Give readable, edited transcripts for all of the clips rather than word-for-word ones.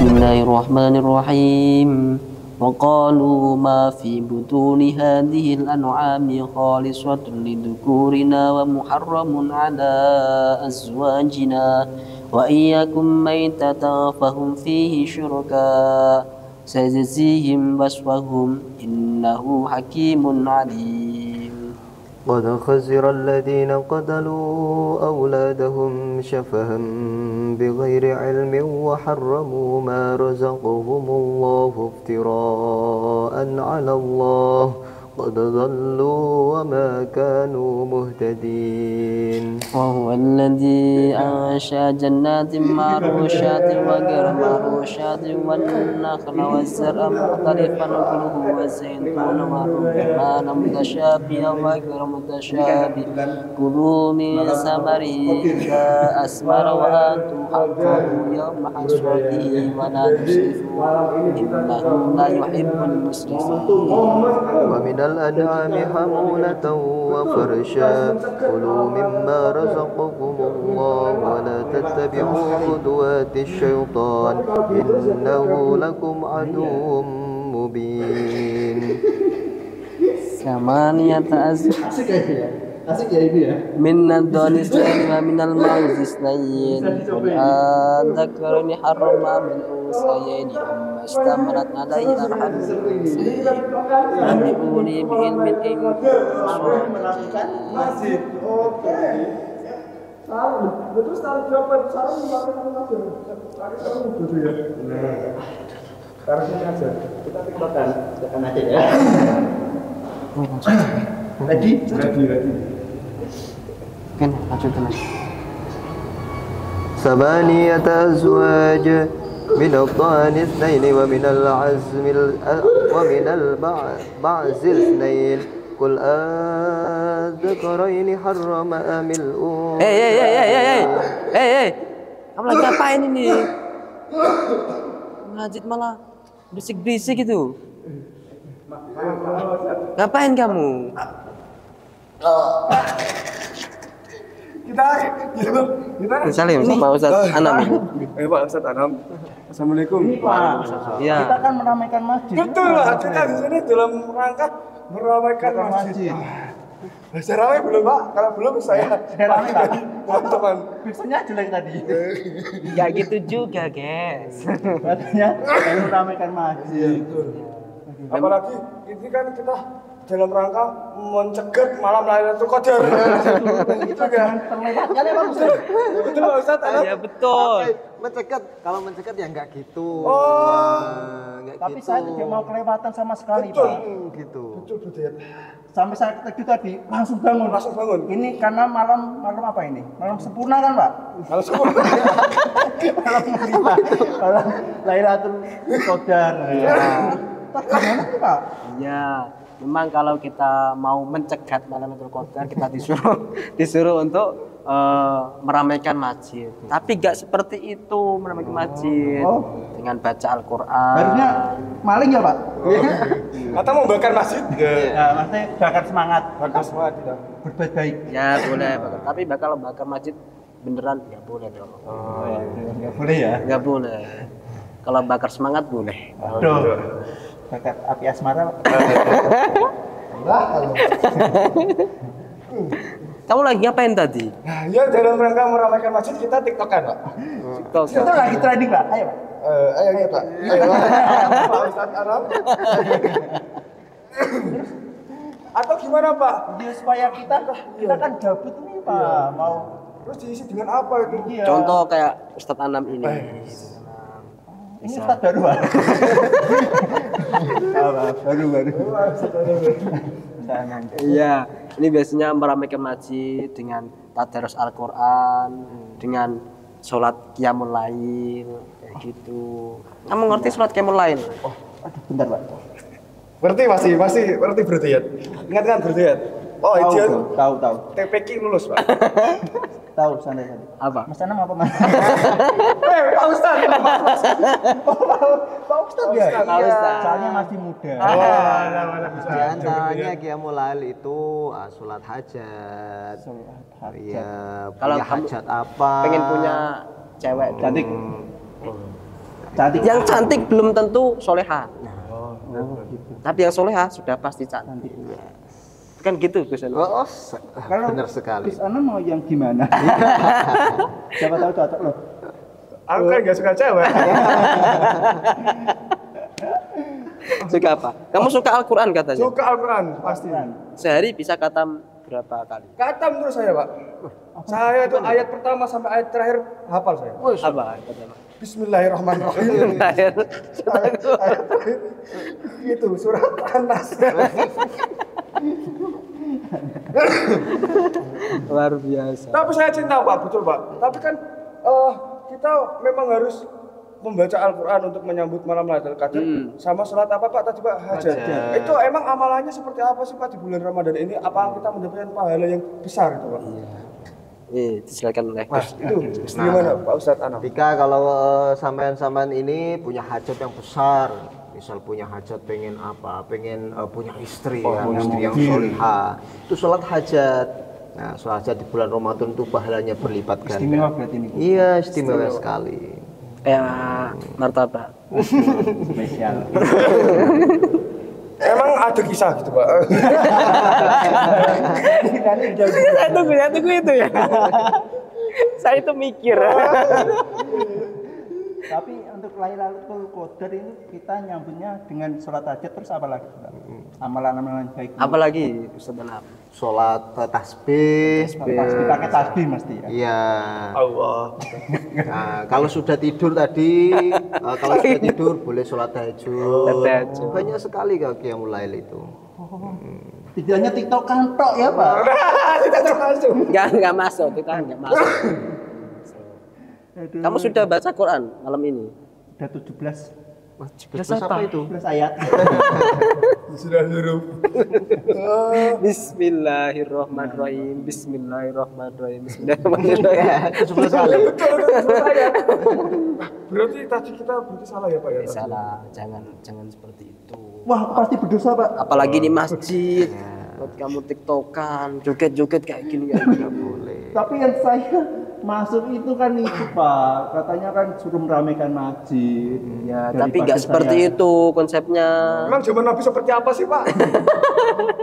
Bismillahirrahmanirrahim. وقالوا ما في بطون هذه الأنعام خالصة لذكورنا ومحرم على أزواجنا وإن يكن ميتة فهم فيه شركاء سيجزيهم وصفهم إنه حكيم عليم. قد خسر الذين قتلوا أولادهم شفها بغير علم وحرموا ما رزقهم الله افتراء على الله قد ضلوا وما كانوا مهتدين. وهو الذي أنشأ جنات معروشات وغير معروشات والنخل والزرع مختلفا أكله والزيتون والرمان متشابها وغير متشابه كلوا من ثمره إذا أثمر وآتوا حقه يوم حصاده ولا تسرفوا إنه لا يحب المسرفين. ومن الأنعام حمولة وفرشا كلوا مما رزقكم الله ولا تتبعوا خطوات الشيطان إنه لكم عدو مبين. ثمانية من الضأن اثنين ومن المعز اثنين قل أذكرين حرم أم الأنثيين أما اشتملت عليه أرحام الأنثيين نبئوني بعلم إن Ready? Kan lanjutkan. ثمانية أزواج من الضأن اثنين ومن العزم ومن البعز اثنين قل أذكرين حرم أم الأنثيين. Kamu lagi ngapain ini? Ngajit malah berisik-berisik gitu. Ngapain kamu? Kita Salim sama Ustaz Anam. Pak Ustaz Anam. Assalamualaikum. Iya. Kita kan meramaikan masjid. Betul lah, kita di sini dalam rangka meramaikan masjid. Saya ramai belum Pak? Kalau belum saya ramai Pak. teman-teman. Biasanya jelek tadi. Ya gitu juga, guys. Katanya kita meramaikan masjid. Apalagi ini kan kita dalam rangka mencegat malam Lailatul Qadar. Gitu kan? Terlewatkan ya Pak Ustaz. Betul Pak Ustaz Anam? Ya betul. Mencegat, kalau mencegat ya enggak gitu. Enggak Tapi gitu. saya tidak mau kelewatan sama sekali Betul. Pak. Gitu. Betul betul. Sampai saya tadi langsung bangun. Langsung bangun. Ini karena malam apa ini? Malam sempurna kan Pak? Kalau semua Malam lima. Malam Lailatul Qadar. Terus gimana sih Pak? Ya, memang kalau kita mau mencegat Lailatul Qadar kita disuruh untuk meramaikan masjid. Tapi gak seperti itu meramaikan masjid dengan baca Al-Qur'an. Harusnya maling ya Pak? kata mau bakar masjid. Ya, maksudnya bakar semangat. Bakar semua tidak. Berbuat baik. Ya boleh, tapi kalau bakar masjid beneran nggak boleh dong. Nggak boleh ya? Nggak boleh. Kalau bakar semangat boleh. Aduh. Bakar api asmara Pak. Kamu lagi ngapain tadi? Nah, ya dalam rangka meramaikan masjid kita TikTokan Pak. TikTok. Itu lagi trending Pak. Ayo Pak. Ayo ya Pak. Ayo Pak Ustaz Anam. Atau gimana Pak? Ya, supaya kita kan gabut nih Pak. Mau Terus diisi dengan apa itu? iya. Contoh kayak Ustadz Anam ini. Ini Ustaz baru Pak. Baru. Iya, ini biasanya meramaikan masjid dengan tadarus Al-Qur'an, dengan sholat qiyamul lail, kayak gitu. Kamu ngerti sholat qiyamul lail? Aduh, bentar Pak. Ngerti masih ngerti berdayat. Ingat kan berdayat? Oh, ideal. Tahu. TPQ lulus, Pak. Tahu santai. Apa? Mas Anam apa Mas? Pak Ustaz. Pak Ustaz ya? Pak Ustaz. Soalnya masih muda. Di antaranya qiyamul lail itu sholat hajat. Iya, Kalau punya kamu hajat apa? pengen punya cewek Cantik. Cantik. Yang cantik belum tentu soleha. Gitu. Tapi yang soleha sudah pasti cantik. Kan gitu Gus Ana. Kalau benar sekali. Gus Ana mau yang gimana? Siapa tahu cocok loh. Aku kan nggak suka cewek. Suka apa? Kamu suka Al-Quran katanya? Suka Al-Quran pasti. Sehari bisa khatam berapa kali? Khatam terus saya, Pak. Saya itu ayat pertama sampai ayat terakhir hafal saya. Apa? Khatam? Bismillahirrahmanirrahim. Ayat terakhir itu surat An-Nas. Luar biasa. Tapi saya cinta Pak, betul Pak. Tapi kan kita memang harus membaca Al-Quran untuk menyambut malam Lailatul Qadar sama sholat apa Pak tadi Pak? Hajat. Itu emang amalannya seperti apa sih Pak di bulan Ramadan ini? Apa kita mendapatkan pahala yang besar itu Pak? Disilakan oleh Gus. Itu gimana Pak Ustadz Anam? Jika kalau sampean-sampean ini punya hajat yang besar, misal punya hajat pengen apa, pengen punya istri, istri yang solihah, itu sholat hajat. Nah, sholat hajat di bulan Ramadan itu pahalanya berlipat ganda. Istimewa berarti ini. Iya, istimewa sekali. Martabak. Spesial. Emang ada kisah gitu Pak? Saya tunggu itu ya. Saya itu mikir. Tapi untuk Lailatul Qadar ini kita nyambutnya dengan sholat hajat terus apa lagi? Amalan-amalan baik. Apalagi Ustaz Anam? Sholat tasbih. Tasbih, pakai tasbih mesti ya. Iya. Allah. Nah, kalau sudah tidur tadi, kalau sudah tidur boleh sholat tahajud. Banyak sekali kalau qiyamul lail itu. Tidak hanya TikTok kantok ya Pak. Kita termasuk. Enggak masuk, kita enggak masuk. Kamu sudah baca Quran malam ini? Udah 17 Apa itu? 17 ayat. Sudah huruf. Bismillahirrahmanirrahim. Bismillahirrahmanirrahim. Bismillahirrahmanirrahim. 17 kali. Betul saya. Berarti tadi kita salah ya Pak ya? Salah, jangan seperti itu. Wah, pasti berdosa Pak. Apalagi di masjid. Buat kamu tiktokan, joget-joget kayak gini ya. Boleh. Tapi yang saya masuk itu kan itu Pak, katanya kan suruh meramaikan masjid. Ya, Dari tapi nggak pasir seperti saya. itu konsepnya. Emang zaman Nabi seperti apa sih Pak?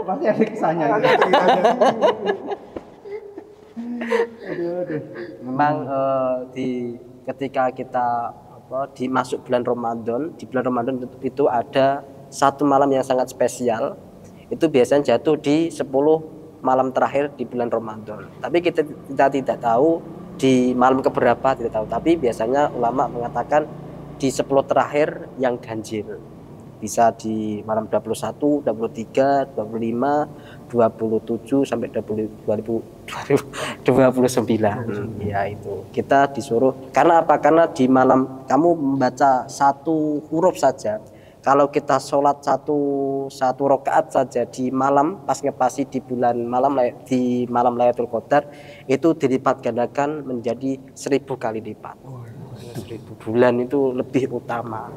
Pasti ada kisahnya. Ada ceritanya. Aduh. Memang ketika kita masuk bulan Ramadan, di bulan Ramadan itu ada satu malam yang sangat spesial. Itu biasanya jatuh di 10 malam terakhir di bulan Ramadan. Tapi kita tidak tahu di malam keberapa, tidak tahu. Tapi biasanya ulama mengatakan di 10 terakhir yang ganjil. Bisa di malam 21, 23, 25, 27 sampai 2029. Ya itu. Kita disuruh karena apa? Karena di malam kamu membaca satu huruf saja. Kalau kita sholat satu rakaat saja di malam pas ngepasi di malam Lailatul Qadar itu dilipat gandakan menjadi 1000 kali lipat. 1000 bulan itu lebih utama,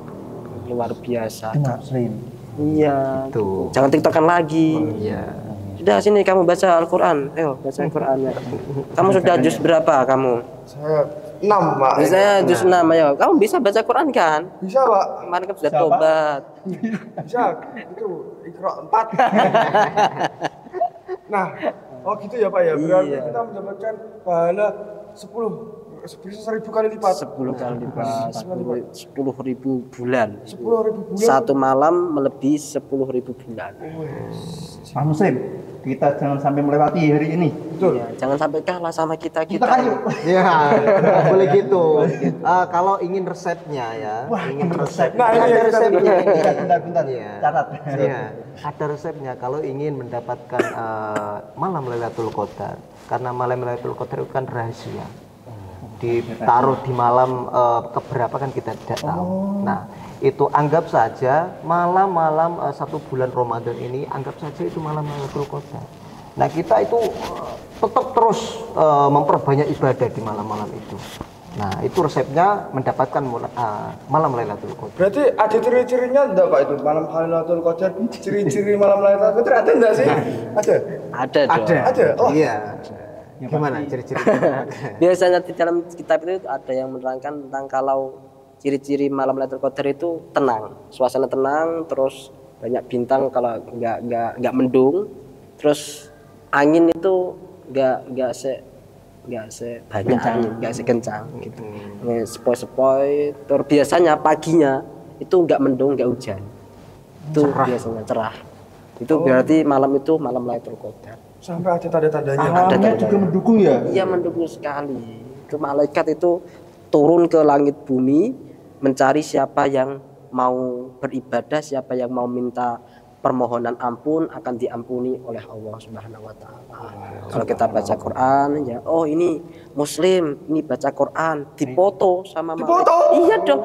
luar biasa. Iya. Tuh. Jangan tiktokan lagi. Iya. Sudah sini kamu baca Al-Quran. Ayo baca Al-Qurannya. Kamu sudah juz berapa kamu? Saya 6 Pak. Saya juz 6 ayo. Kamu bisa baca Quran kan? Bisa Pak. Kemarin kan sudah tobat. Bisa. Itu Iqra 4. Nah, oh gitu ya Pak ya. Berarti Iya. kita mendapatkan pahala 10.000 kali lipat. 10 kali lipat. 10.000 bulan. 10.000 bulan. Satu malam melebihi 10.000 bulan. Pak Muslim, kita jangan sampai melewati hari ini. Betul. Ya, jangan sampai kalah sama kita. Kita kan yuk. Ya, boleh gitu. Kalau ingin resepnya ya, ingin resep. Nah, ini ada yang kita resepnya. Bentar. Iya. Catat. Iya, ada resepnya kalau ingin mendapatkan malam Lailatul Qadar. Karena malam Lailatul Qadar itu kan rahasia. Ditaruh di malam keberapa kan kita tidak tahu. Nah, itu anggap saja malam-malam 1 bulan Ramadan ini anggap saja itu malam Lailatul Qadar. Nah, kita itu tetap terus memperbanyak ibadah di malam-malam itu. Nah, itu resepnya mendapatkan malam Lailatul Qadar. Berarti ada ciri-cirinya enggak Pak itu malam Lailatul Qadar? Ciri-ciri malam Lailatul Qadar ada enggak sih? Ada. Ada dong. Ada. Oh. Iya. Gimana ciri-ciri? Biasanya di dalam kitab itu ada yang menerangkan tentang kalau ciri-ciri malam Lailatul Qadar itu tenang, suasana tenang, terus banyak bintang kalau nggak mendung, terus angin itu nggak sebanyak angin, nggak sekencang gitu. Sepoi-sepoi. Terus biasanya paginya itu nggak mendung, nggak hujan, itu biasanya cerah. Itu berarti malam itu malam Lailatul Qadar. Sampai ada tanda-tandanya. Alamnya juga mendukung ya. Iya, mendukung sekali. Itu malaikat itu turun ke langit bumi mencari siapa yang mau beribadah, siapa yang mau minta permohonan ampun akan diampuni oleh Allah Subhanahu wa taala. Kalau kita baca Quran ya, oh ini muslim, ini baca Quran, dipoto sama malaikat. Iya dong.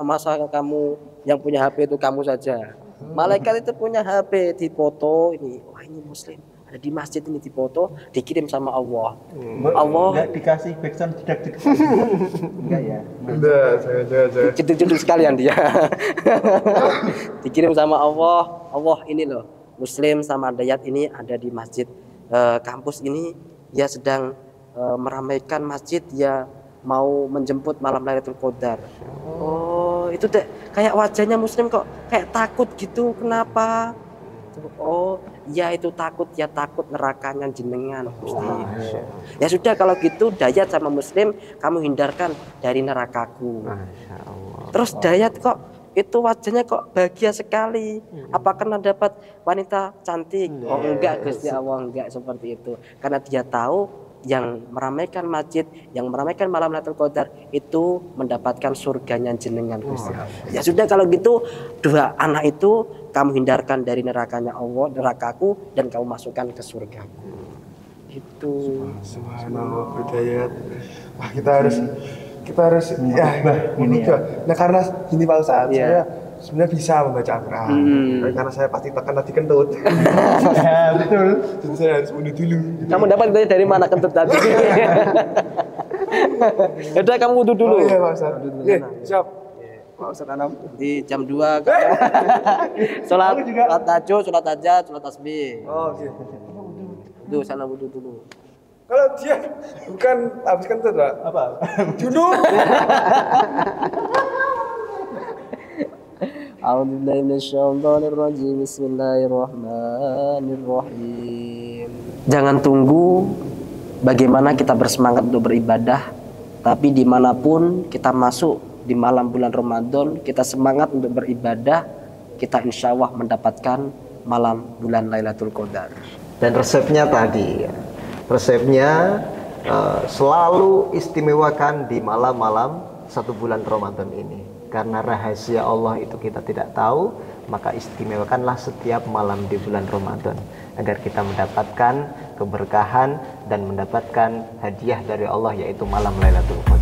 Masa kamu yang punya HP itu kamu saja. Malaikat itu punya HP, dipoto ini. Wah, ini muslim. Ada di masjid ini dipoto, dikirim sama Allah. Allah Enggak dikasih backsound tidak. Enggak ya. Udah, jangan. jeduk sekalian dia. Dikirim sama Allah. Allah ini loh, muslim sama dayat ini ada di masjid kampus ini, dia sedang meramaikan masjid, dia mau menjemput malam Lailatul Qadar. Oh, itu deh kayak wajahnya muslim kok kayak takut gitu. Kenapa? Oh, ya itu takut, ya takut nerakanya jenengan Gusti. Ya sudah kalau gitu dayat sama muslim kamu hindarkan dari nerakaku. Terus dayat kok itu wajahnya kok bahagia sekali. Apa karena dapat wanita cantik? Oh enggak Gusti Allah, enggak seperti itu. Karena dia tahu yang meramaikan masjid, yang meramaikan malam Lailatul Qadar itu mendapatkan surganya jenengan Gusti Allah. Ya sudah kalau gitu dua anak itu kamu hindarkan dari nerakanya Allah, nerakaku, dan kamu masukkan ke surgaku. Itu. Subhanallah, Hidayat. Wah, kita harus ya ini ya. Nah, karena ini Pak Ustadz, saya sebenarnya bisa membaca Al-Quran. Karena saya pasti tekan tadi kentut. Ya, betul. Jadi saya harus bunuh dulu. Kamu dapat dari mana kentut tadi? Udah kamu wudhu dulu. Oh iya Pak Ustadz. Oke, siap. Pak Ustadz Anam. Di jam 2 sholat tahajud, sholat hajat, sholat tasbih. Oh, oke. Tuh sana wudhu dulu. Kalau dia bukan habis kentut, Pak. Apa? Junub. A'udzubillahi minasyaitonirrajim. Bismillahirrahmanirrahim. Jangan tunggu bagaimana kita bersemangat untuk beribadah, tapi dimanapun kita masuk di malam bulan Ramadan, kita semangat untuk beribadah, kita insya Allah mendapatkan malam bulan Lailatul Qadar. Dan resepnya tadi, resepnya selalu istimewakan di malam-malam 1 bulan Ramadan ini. Karena rahasia Allah itu kita tidak tahu, maka istimewakanlah setiap malam di bulan Ramadan agar kita mendapatkan keberkahan dan mendapatkan hadiah dari Allah, yaitu malam Lailatul Qadar.